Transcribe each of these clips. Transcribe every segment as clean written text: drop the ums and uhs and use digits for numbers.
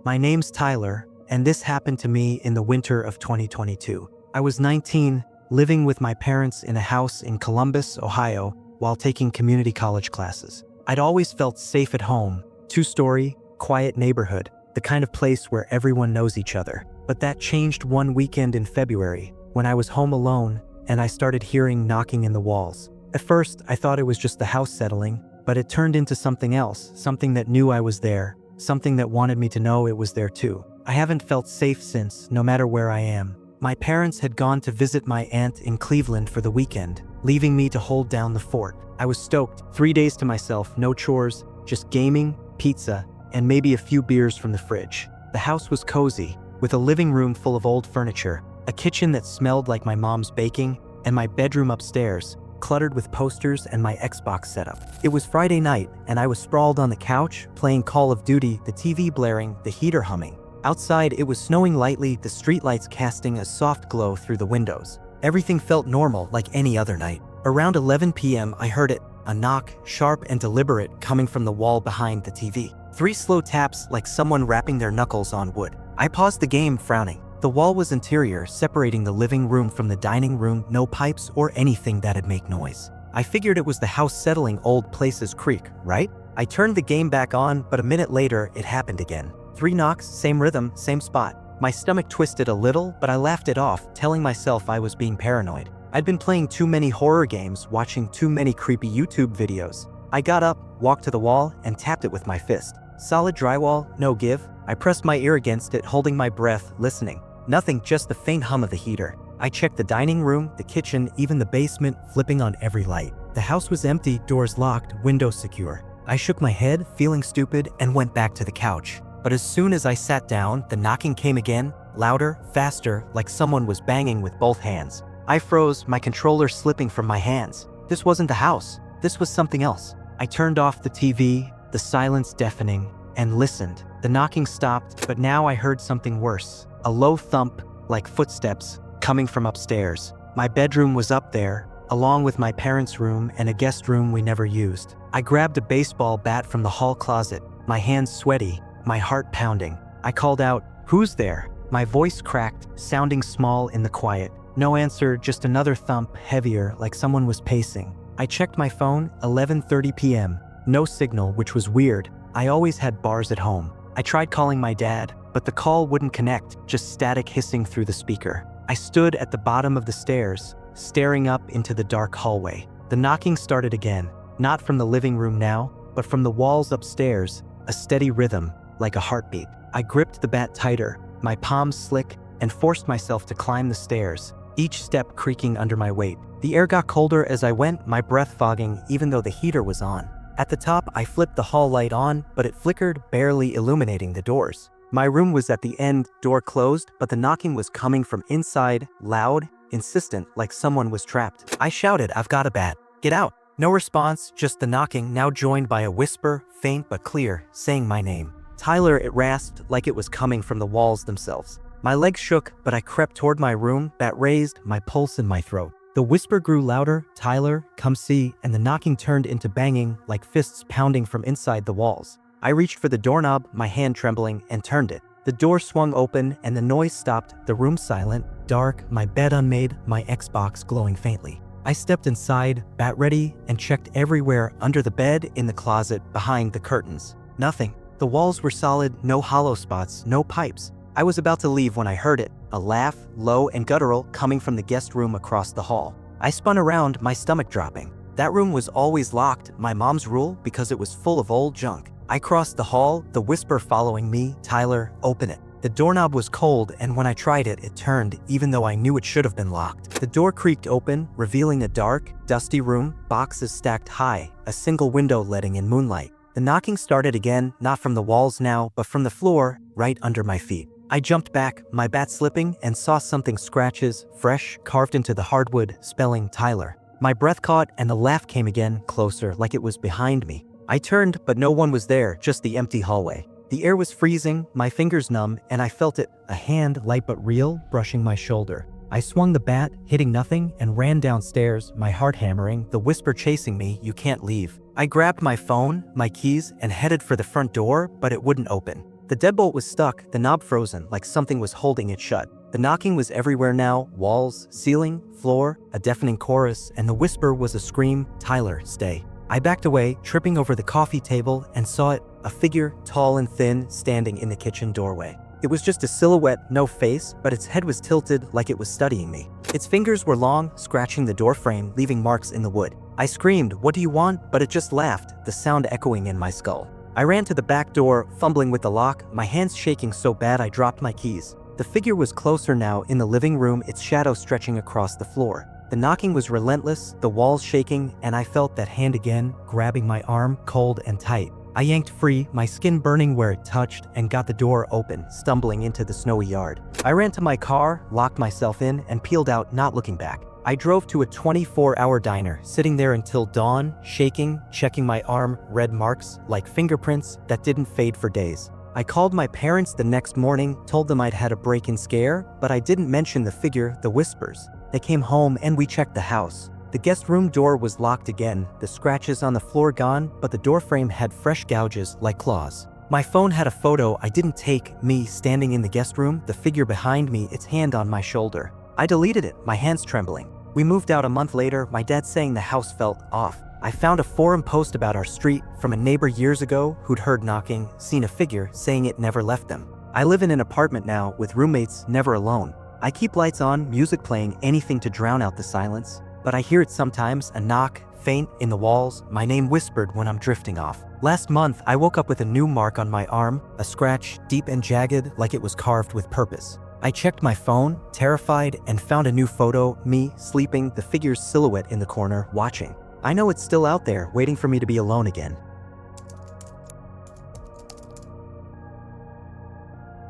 My name's Tyler, and this happened to me in the winter of 2022. I was 19, living with my parents in a house in Columbus, Ohio, while taking community college classes. I'd always felt safe at home, two-story, quiet neighborhood, the kind of place where everyone knows each other. But that changed one weekend in February, when I was home alone and I started hearing knocking in the walls. At first, I thought it was just the house settling, but it turned into something else, something that knew I was there, something that wanted me to know it was there too. I haven't felt safe since, no matter where I am. My parents had gone to visit my aunt in Cleveland for the weekend, leaving me to hold down the fort. I was stoked, 3 days to myself, no chores, just gaming, pizza, and maybe a few beers from the fridge. The house was cozy, with a living room full of old furniture, a kitchen that smelled like my mom's baking, and my bedroom upstairs, cluttered with posters and my Xbox setup. It was Friday night, and I was sprawled on the couch, playing Call of Duty, the TV blaring, the heater humming. Outside, it was snowing lightly, the streetlights casting a soft glow through the windows. Everything felt normal, like any other night. Around 11 p.m., I heard it, a knock, sharp and deliberate, coming from the wall behind the TV. 3 slow taps, like someone rapping their knuckles on wood. I paused the game, frowning. The wall was interior, separating the living room from the dining room, no pipes or anything that'd make noise. I figured it was the house settling, old places creak, right? I turned the game back on, but a minute later, it happened again. 3 knocks, same rhythm, same spot. My stomach twisted a little, but I laughed it off, telling myself I was being paranoid. I'd been playing too many horror games, watching too many creepy YouTube videos. I got up, walked to the wall, and tapped it with my fist. Solid drywall, no give. I pressed my ear against it, holding my breath, listening. Nothing, just the faint hum of the heater. I checked the dining room, the kitchen, even the basement, flipping on every light. The house was empty, doors locked, windows secure. I shook my head, feeling stupid, and went back to the couch. But as soon as I sat down, the knocking came again, louder, faster, like someone was banging with both hands. I froze, my controller slipping from my hands. This wasn't the house. This was something else. I turned off the TV, the silence deafening, and listened. The knocking stopped, but now I heard something worse. A low thump, like footsteps, coming from upstairs. My bedroom was up there, along with my parents' room and a guest room we never used. I grabbed a baseball bat from the hall closet, my hands sweaty, my heart pounding. I called out, "Who's there?" My voice cracked, sounding small in the quiet. No answer, just another thump, heavier, like someone was pacing. I checked my phone, 11:30 p.m. No signal, which was weird. I always had bars at home. I tried calling my dad, but the call wouldn't connect, just static hissing through the speaker. I stood at the bottom of the stairs, staring up into the dark hallway. The knocking started again, not from the living room now, but from the walls upstairs, a steady rhythm, like a heartbeat. I gripped the bat tighter, my palms slick, and forced myself to climb the stairs, each step creaking under my weight. The air got colder as I went, my breath fogging even though the heater was on. At the top, I flipped the hall light on, but it flickered, barely illuminating the doors. My room was at the end, door closed, but the knocking was coming from inside, loud, insistent, like someone was trapped. I shouted, "I've got a bat. Get out." No response, just the knocking, now joined by a whisper, faint but clear, saying my name. "Tyler," it rasped, like it was coming from the walls themselves. My legs shook, but I crept toward my room, bat raised, my pulse in my throat. The whisper grew louder, "Tyler, come see," and the knocking turned into banging, like fists pounding from inside the walls. I reached for the doorknob, my hand trembling, and turned it. The door swung open, and the noise stopped, the room silent, dark, my bed unmade, my Xbox glowing faintly. I stepped inside, bat ready, and checked everywhere, under the bed, in the closet, behind the curtains. Nothing. The walls were solid, no hollow spots, no pipes. I was about to leave when I heard it, a laugh, low and guttural, coming from the guest room across the hall. I spun around, my stomach dropping. That room was always locked, my mom's rule, because it was full of old junk. I crossed the hall, the whisper following me, "Tyler, open it." The doorknob was cold, and when I tried it, it turned, even though I knew it should have been locked. The door creaked open, revealing a dark, dusty room, boxes stacked high, a single window letting in moonlight. The knocking started again, not from the walls now, but from the floor, right under my feet. I jumped back, my bat slipping, and saw something scratches, fresh, carved into the hardwood, spelling Tyler. My breath caught, and the laugh came again, closer, like it was behind me. I turned, but no one was there, just the empty hallway. The air was freezing, my fingers numb, and I felt it, a hand, light but real, brushing my shoulder. I swung the bat, hitting nothing, and ran downstairs, my heart hammering, the whisper chasing me, "You can't leave." I grabbed my phone, my keys, and headed for the front door, but it wouldn't open. The deadbolt was stuck, the knob frozen, like something was holding it shut. The knocking was everywhere now, walls, ceiling, floor, a deafening chorus, and the whisper was a scream, "Tyler, stay." I backed away, tripping over the coffee table, and saw it, a figure, tall and thin, standing in the kitchen doorway. It was just a silhouette, no face, but its head was tilted like it was studying me. Its fingers were long, scratching the door frame, leaving marks in the wood. I screamed, "What do you want?" but it just laughed, the sound echoing in my skull. I ran to the back door, fumbling with the lock, my hands shaking so bad I dropped my keys. The figure was closer now, in the living room, its shadow stretching across the floor. The knocking was relentless, the walls shaking, and I felt that hand again, grabbing my arm, cold and tight. I yanked free, my skin burning where it touched, and got the door open, stumbling into the snowy yard. I ran to my car, locked myself in, and peeled out, not looking back. I drove to a 24-hour diner, sitting there until dawn, shaking, checking my arm, red marks, like fingerprints, that didn't fade for days. I called my parents the next morning, told them I'd had a break-in scare, but I didn't mention the figure, the whispers. They came home and we checked the house. The guest room door was locked again, the scratches on the floor gone, but the door frame had fresh gouges like claws. My phone had a photo I didn't take, me standing in the guest room, the figure behind me, its hand on my shoulder. I deleted it, my hands trembling. We moved out a month later, my dad saying the house felt off. I found a forum post about our street from a neighbor years ago who'd heard knocking, seen a figure, saying it never left them. I live in an apartment now with roommates, never alone. I keep lights on, music playing, anything to drown out the silence. But I hear it sometimes, a knock, faint, in the walls, my name whispered when I'm drifting off. Last month, I woke up with a new mark on my arm, a scratch, deep and jagged, like it was carved with purpose. I checked my phone, terrified, and found a new photo, me, sleeping, the figure's silhouette in the corner, watching. I know it's still out there, waiting for me to be alone again.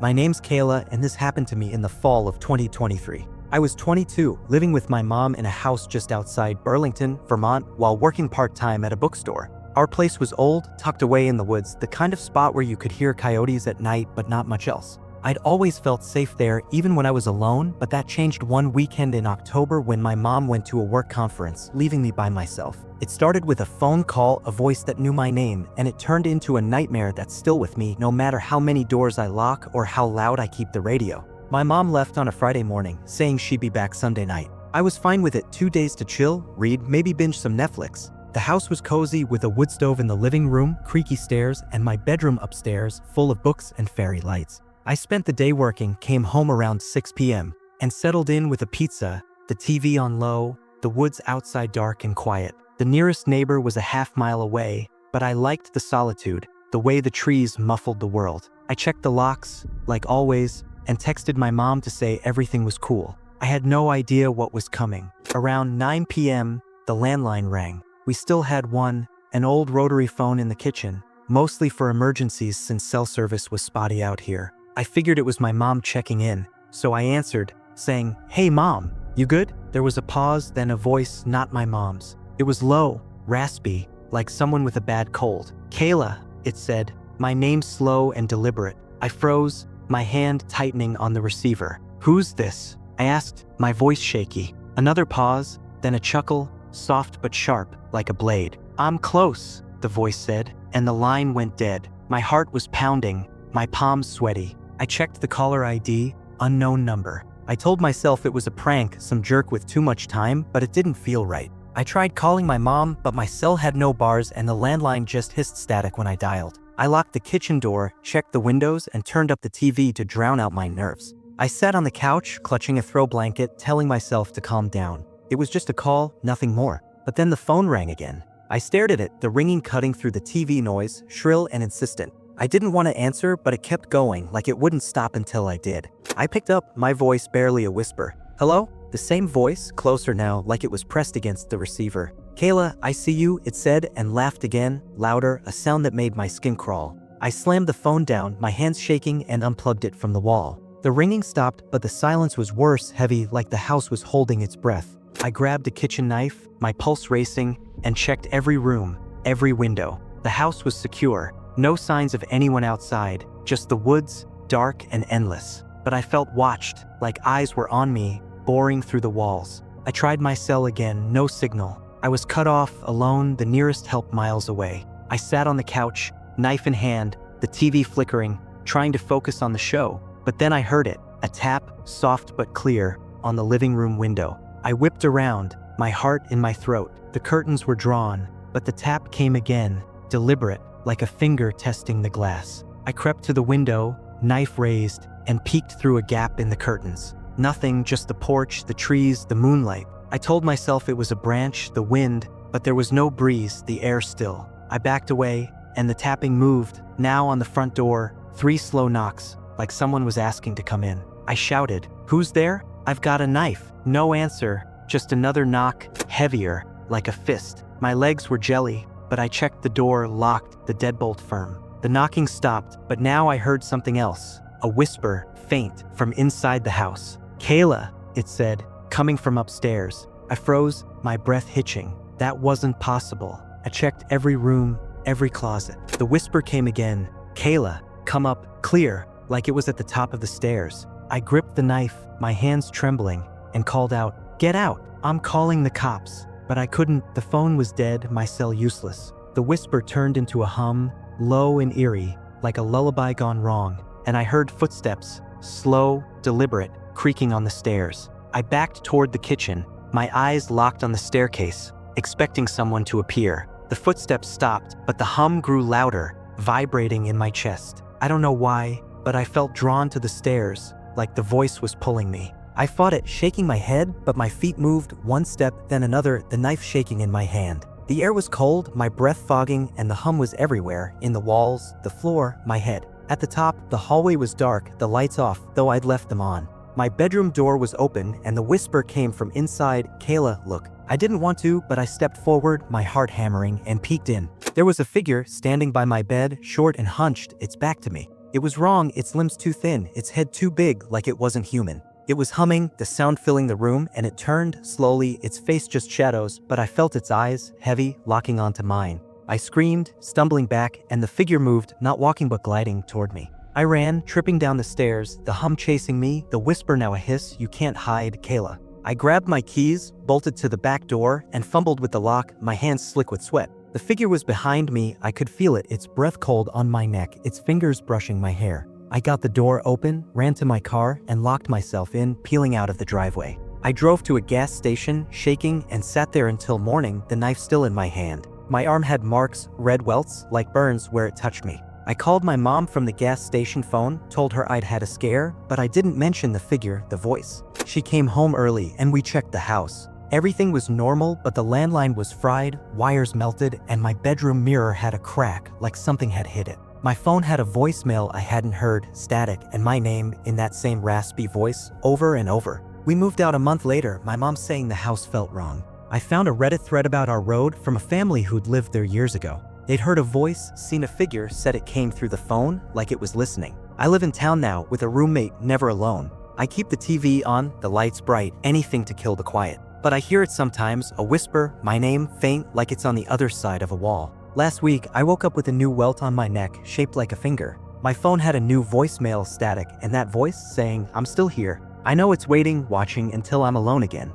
My name's Kayla, and this happened to me in the fall of 2023. I was 22, living with my mom in a house just outside Burlington, Vermont, while working part-time at a bookstore. Our place was old, tucked away in the woods, the kind of spot where you could hear coyotes at night, but not much else. I'd always felt safe there, even when I was alone, but that changed one weekend in October when my mom went to a work conference, leaving me by myself. It started with a phone call, a voice that knew my name, and it turned into a nightmare that's still with me, no matter how many doors I lock or how loud I keep the radio. My mom left on a Friday morning, saying she'd be back Sunday night. I was fine with it, 2 days to chill, read, maybe binge some Netflix. The house was cozy with a wood stove in the living room, creaky stairs, and my bedroom upstairs, full of books and fairy lights. I spent the day working, came home around 6 p.m., and settled in with a pizza, the TV on low, the woods outside dark and quiet. The nearest neighbor was a half-mile away, but I liked the solitude, the way the trees muffled the world. I checked the locks, like always, and texted my mom to say everything was cool. I had no idea what was coming. Around 9 p.m., the landline rang. We still had one, an old rotary phone in the kitchen, mostly for emergencies since cell service was spotty out here. I figured it was my mom checking in, so I answered, saying, "Hey mom, you good?" There was a pause, then a voice not my mom's. It was low, raspy, like someone with a bad cold. "Kayla," it said, my name slow and deliberate. I froze, my hand tightening on the receiver. "Who's this?" I asked, my voice shaky. Another pause, then a chuckle, soft but sharp, like a blade. "I'm close," the voice said, and the line went dead. My heart was pounding, my palms sweaty. I checked the caller ID, unknown number. I told myself it was a prank, some jerk with too much time, but it didn't feel right. I tried calling my mom, but my cell had no bars and the landline just hissed static when I dialed. I locked the kitchen door, checked the windows, and turned up the TV to drown out my nerves. I sat on the couch, clutching a throw blanket, telling myself to calm down. It was just a call, nothing more. But then the phone rang again. I stared at it, the ringing cutting through the TV noise, shrill and insistent. I didn't want to answer, but it kept going, like it wouldn't stop until I did. I picked up, my voice barely a whisper. "Hello?" The same voice, closer now, like it was pressed against the receiver. "Kayla, I see you," it said, and laughed again, louder, a sound that made my skin crawl. I slammed the phone down, my hands shaking, and unplugged it from the wall. The ringing stopped, but the silence was worse, heavy, like the house was holding its breath. I grabbed a kitchen knife, my pulse racing, and checked every room, every window. The house was secure. No signs of anyone outside, just the woods, dark and endless. But I felt watched, like eyes were on me, boring through the walls. I tried my cell again, no signal. I was cut off, alone, the nearest help miles away. I sat on the couch, knife in hand, the TV flickering, trying to focus on the show. But then I heard it, a tap, soft but clear, on the living room window. I whipped around, my heart in my throat. The curtains were drawn, but the tap came again, deliberate, like a finger testing the glass. I crept to the window, knife raised, and peeked through a gap in the curtains. Nothing, just the porch, the trees, the moonlight. I told myself it was a branch, the wind, but there was no breeze, the air still. I backed away, and the tapping moved. Now on the front door, 3 slow knocks, like someone was asking to come in. I shouted, "Who's there? I've got a knife." No answer, just another knock, heavier, like a fist. My legs were jelly, but I checked the door, locked, the deadbolt firm. The knocking stopped, but now I heard something else. A whisper, faint, from inside the house. "Kayla," it said, coming from upstairs. I froze, my breath hitching. That wasn't possible. I checked every room, every closet. The whisper came again. "Kayla, come up, clear," like it was at the top of the stairs. I gripped the knife, my hands trembling, and called out, "Get out, I'm calling the cops." But I couldn't, the phone was dead, my cell useless. The whisper turned into a hum, low and eerie, like a lullaby gone wrong, and I heard footsteps, slow, deliberate, creaking on the stairs. I backed toward the kitchen, my eyes locked on the staircase, expecting someone to appear. The footsteps stopped, but the hum grew louder, vibrating in my chest. I don't know why, but I felt drawn to the stairs, like the voice was pulling me. I fought it, shaking my head, but my feet moved, one step, then another, the knife shaking in my hand. The air was cold, my breath fogging, and the hum was everywhere, in the walls, the floor, my head. At the top, the hallway was dark, the lights off, though I'd left them on. My bedroom door was open, and the whisper came from inside, "Kayla, look." I didn't want to, but I stepped forward, my heart hammering, and peeked in. There was a figure standing by my bed, short and hunched, its back to me. It was wrong, its limbs too thin, its head too big, like it wasn't human. It was humming, the sound filling the room, and it turned, slowly, its face just shadows, but I felt its eyes, heavy, locking onto mine. I screamed, stumbling back, and the figure moved, not walking but gliding, toward me. I ran, tripping down the stairs, the hum chasing me, the whisper now a hiss, "You can't hide, Kayla." I grabbed my keys, bolted to the back door, and fumbled with the lock, my hands slick with sweat. The figure was behind me, I could feel it, its breath cold on my neck, its fingers brushing my hair. I got the door open, ran to my car, and locked myself in, peeling out of the driveway. I drove to a gas station, shaking, and sat there until morning, the knife still in my hand. My arm had marks, red welts, like burns where it touched me. I called my mom from the gas station phone, told her I'd had a scare, but I didn't mention the figure, the voice. She came home early, and we checked the house. Everything was normal, but the landline was fried, wires melted, and my bedroom mirror had a crack, like something had hit it. My phone had a voicemail I hadn't heard, static, and my name, in that same raspy voice, over and over. We moved out a month later, my mom saying the house felt wrong. I found a Reddit thread about our road from a family who'd lived there years ago. They'd heard a voice, seen a figure, said it came through the phone, like it was listening. I live in town now, with a roommate, never alone. I keep the TV on, the lights bright, anything to kill the quiet. But I hear it sometimes, a whisper, my name, faint, like it's on the other side of a wall. Last week, I woke up with a new welt on my neck, shaped like a finger. My phone had a new voicemail static, and that voice saying, "I'm still here. I know it's waiting, watching until I'm alone again."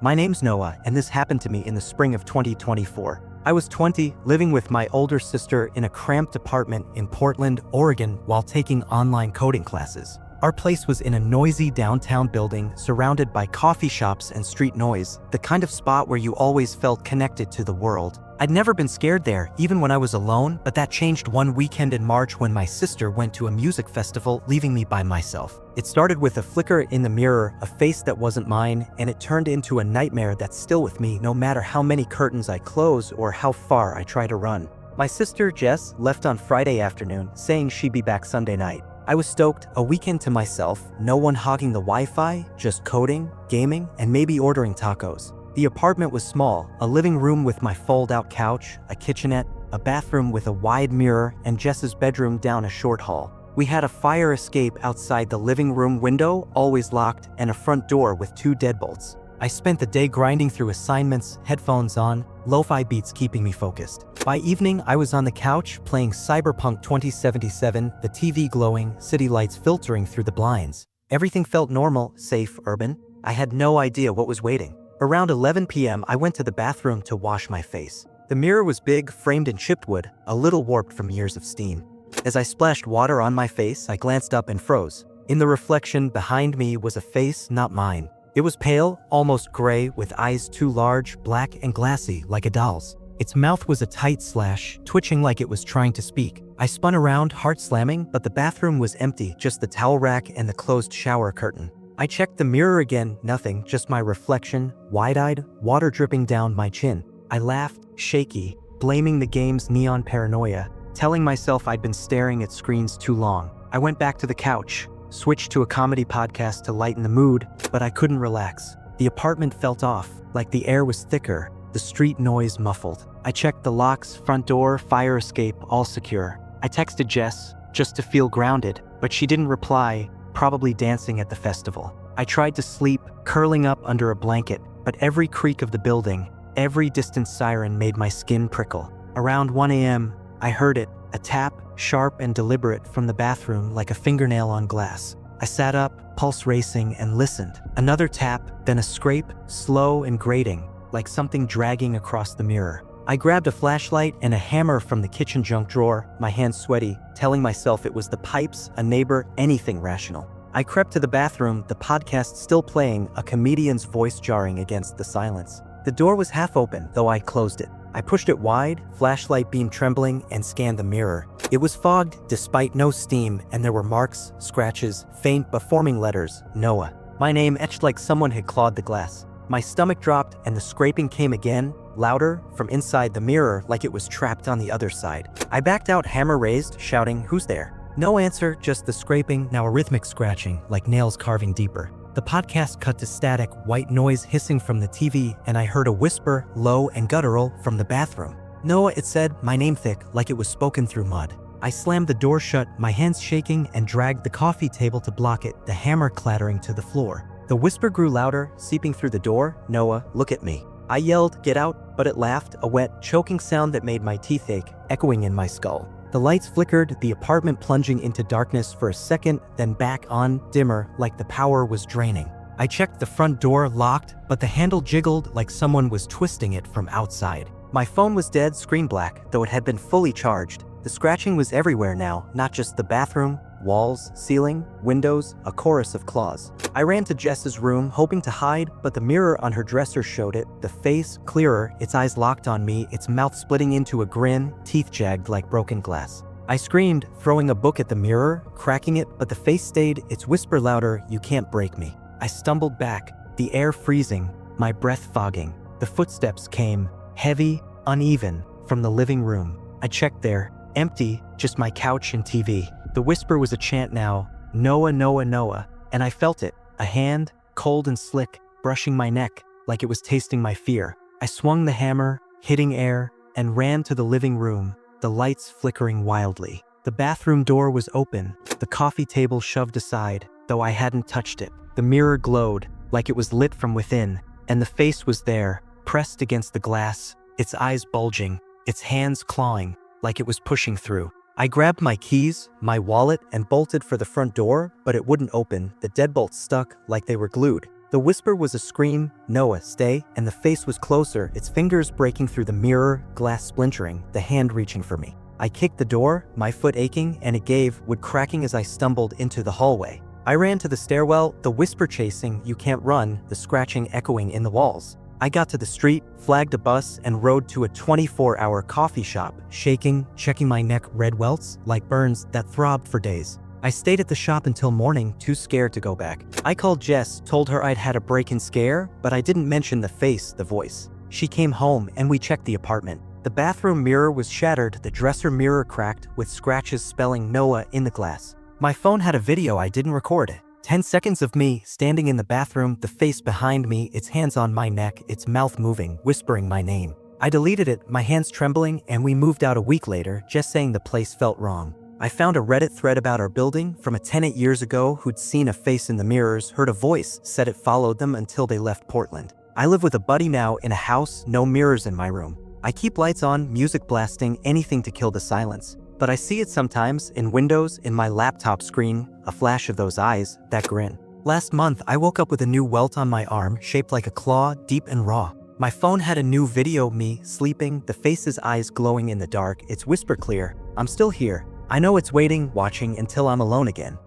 My name's Noah, and this happened to me in the spring of 2024. I was 20, living with my older sister in a cramped apartment in Portland, Oregon, while taking online coding classes. Our place was in a noisy downtown building surrounded by coffee shops and street noise, the kind of spot where you always felt connected to the world. I'd never been scared there, even when I was alone, but that changed one weekend in March when my sister went to a music festival, leaving me by myself. It started with a flicker in the mirror, a face that wasn't mine, and it turned into a nightmare that's still with me no matter how many curtains I close or how far I try to run. My sister, Jess, left on Friday afternoon, saying she'd be back Sunday night. I was stoked, a weekend to myself, no one hogging the Wi-Fi, just coding, gaming, and maybe ordering tacos. The apartment was small, a living room with my fold-out couch, a kitchenette, a bathroom with a wide mirror, and Jess's bedroom down a short hall. We had a fire escape outside the living room window, always locked, and a front door with 2 deadbolts. I spent the day grinding through assignments, headphones on, lo-fi beats keeping me focused. By evening, I was on the couch playing Cyberpunk 2077, the TV glowing, city lights filtering through the blinds. Everything felt normal, safe, urban. I had no idea what was waiting. Around 11 p.m., I went to the bathroom to wash my face. The mirror was big, framed in chipped wood, a little warped from years of steam. As I splashed water on my face, I glanced up and froze. In the reflection behind me was a face not mine. It was pale, almost gray, with eyes too large, black and glassy, like a doll's. Its mouth was a tight slash, twitching like it was trying to speak. I spun around, heart slamming, but the bathroom was empty, just the towel rack and the closed shower curtain. I checked the mirror again, nothing, just my reflection, wide-eyed, water dripping down my chin. I laughed, shaky, blaming the game's neon paranoia, telling myself I'd been staring at screens too long. I went back to the couch, switched to a comedy podcast to lighten the mood, but I couldn't relax. The apartment felt off, like the air was thicker, the street noise muffled. I checked the locks, front door, fire escape, all secure. I texted Jess, just to feel grounded, but she didn't reply, probably dancing at the festival. I tried to sleep, curling up under a blanket, but every creak of the building, every distant siren made my skin prickle. Around 1 a.m., I heard it, a tap, sharp and deliberate from the bathroom like a fingernail on glass. I sat up, pulse racing, and listened. Another tap, then a scrape, slow and grating, like something dragging across the mirror. I grabbed a flashlight and a hammer from the kitchen junk drawer, my hands sweaty, telling myself it was the pipes, a neighbor, anything rational. I crept to the bathroom, the podcast still playing, a comedian's voice jarring against the silence. The door was half open, though I closed it. I pushed it wide, flashlight beam trembling, and scanned the mirror. It was fogged, despite no steam, and there were marks, scratches, faint but forming letters, Noah. My name etched like someone had clawed the glass. My stomach dropped, and the scraping came again, louder, from inside the mirror, like it was trapped on the other side. I backed out, hammer raised, shouting, "Who's there?" No answer, just the scraping, now a rhythmic scratching, like nails carving deeper. The podcast cut to static, white noise hissing from the TV, and I heard a whisper, low and guttural, from the bathroom. "Noah," it said, my name thick, like it was spoken through mud. I slammed the door shut, my hands shaking, and dragged the coffee table to block it, the hammer clattering to the floor. The whisper grew louder, seeping through the door. "Noah, look at me." I yelled, "Get out," but it laughed, a wet, choking sound that made my teeth ache, echoing in my skull. The lights flickered, the apartment plunging into darkness for a second, then back on, dimmer, like the power was draining. I checked the front door, locked, but the handle jiggled like someone was twisting it from outside. My phone was dead, screen black, though it had been fully charged. The scratching was everywhere now, not just the bathroom, walls, ceiling, windows, a chorus of claws. I ran to Jess's room, hoping to hide, but the mirror on her dresser showed it, the face, clearer, its eyes locked on me, its mouth splitting into a grin, teeth jagged like broken glass. I screamed, throwing a book at the mirror, cracking it, but the face stayed, its whisper louder, "You can't break me." I stumbled back, the air freezing, my breath fogging. The footsteps came, heavy, uneven, from the living room. I checked there, empty, just my couch and TV. The whisper was a chant now, "Noah, Noah, Noah," and I felt it, a hand, cold and slick, brushing my neck, like it was tasting my fear. I swung the hammer, hitting air, and ran to the living room, the lights flickering wildly. The bathroom door was open, the coffee table shoved aside, though I hadn't touched it. The mirror glowed, like it was lit from within, and the face was there, pressed against the glass, its eyes bulging, its hands clawing, like it was pushing through. I grabbed my keys, my wallet, and bolted for the front door, but it wouldn't open, the deadbolts stuck like they were glued. The whisper was a scream, "Noah, stay," and the face was closer, its fingers breaking through the mirror, glass splintering, the hand reaching for me. I kicked the door, my foot aching, and it gave, wood cracking as I stumbled into the hallway. I ran to the stairwell, the whisper chasing, "You can't run," the scratching echoing in the walls. I got to the street, flagged a bus, and rode to a 24-hour coffee shop, shaking, checking my neck, red welts, like burns that throbbed for days. I stayed at the shop until morning, too scared to go back. I called Jess, told her I'd had a break-in scare, but I didn't mention the face, the voice. She came home, and we checked the apartment. The bathroom mirror was shattered, the dresser mirror cracked, with scratches spelling Noah in the glass. My phone had a video I didn't record. 10 seconds of me, standing in the bathroom, the face behind me, its hands on my neck, its mouth moving, whispering my name. I deleted it, my hands trembling, and we moved out a week later, just saying the place felt wrong. I found a Reddit thread about our building from a tenant years ago who'd seen a face in the mirrors, heard a voice, said it followed them until they left Portland. I live with a buddy now in a house, no mirrors in my room. I keep lights on, music blasting, anything to kill the silence. But I see it sometimes, in windows, in my laptop screen, a flash of those eyes, that grin. Last month, I woke up with a new welt on my arm, shaped like a claw, deep and raw. My phone had a new video of me sleeping, the face's eyes glowing in the dark, its whisper clear, "I'm still here. I know it's waiting, watching until I'm alone again."